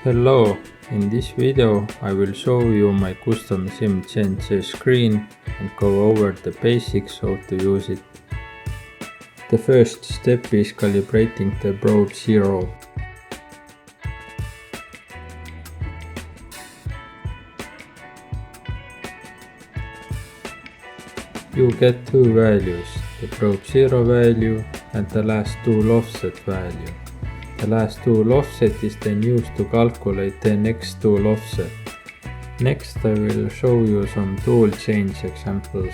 Hello, in this video I will show you my custom SimCNC screen and go over the basics how to use it. The first step is calibrating the probe 0. You get two values, the probe 0 value and the last tool offset value. The last tool offset is then used to calculate the next tool offset. Next I will show you some tool change examples.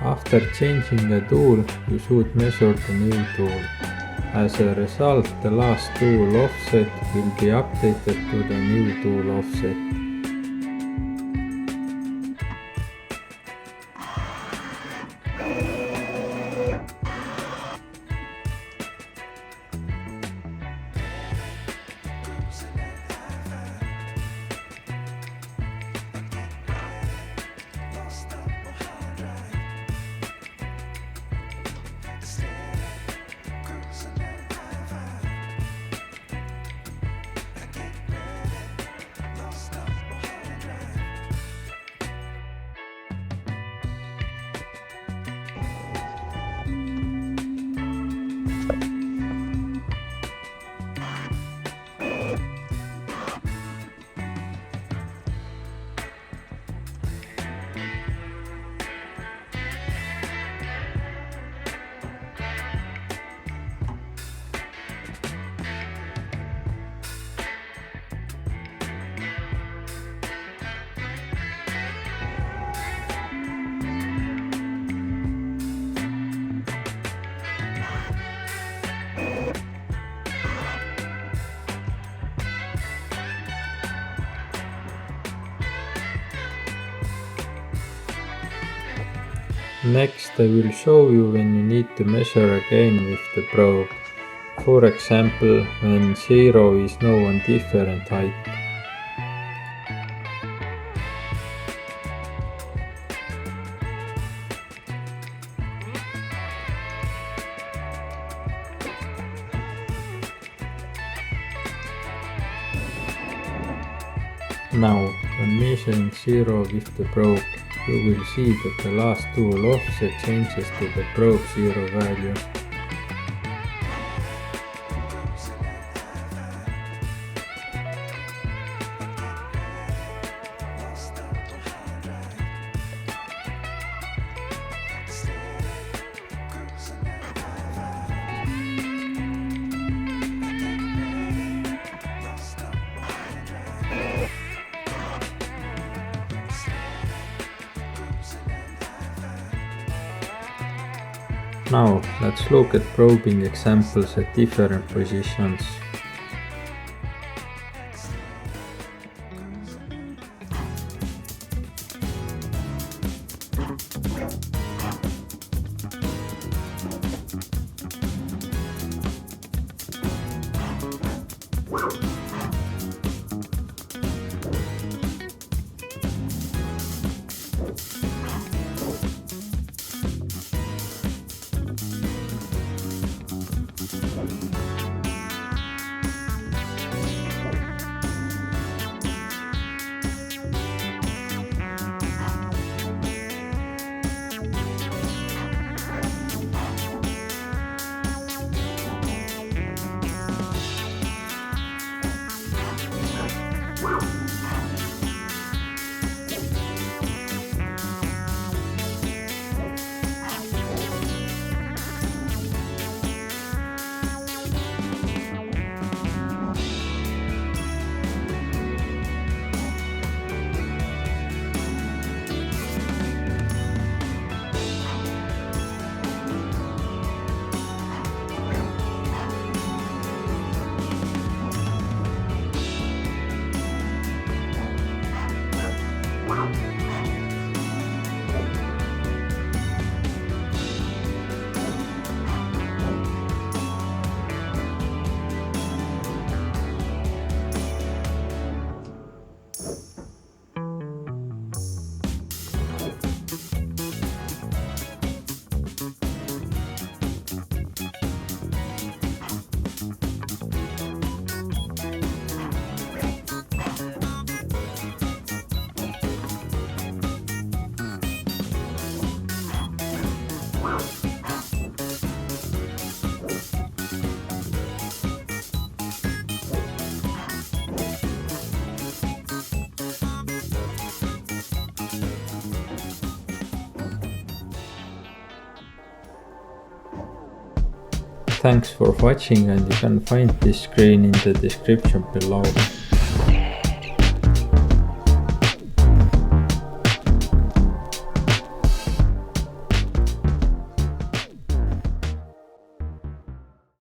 After changing the tool, you should measure the new tool. As a result, the last tool offset will be updated to the new tool offset. Next I will show you when you need to measure again with the probe. For example, when 0 is now on different height. Now, when measuring 0 with the probe, you will see that the last tool offset changes to the probe 0 value. Now, let's look at probing examples at different positions. Thanks for watching, and you can find this screen in the description below.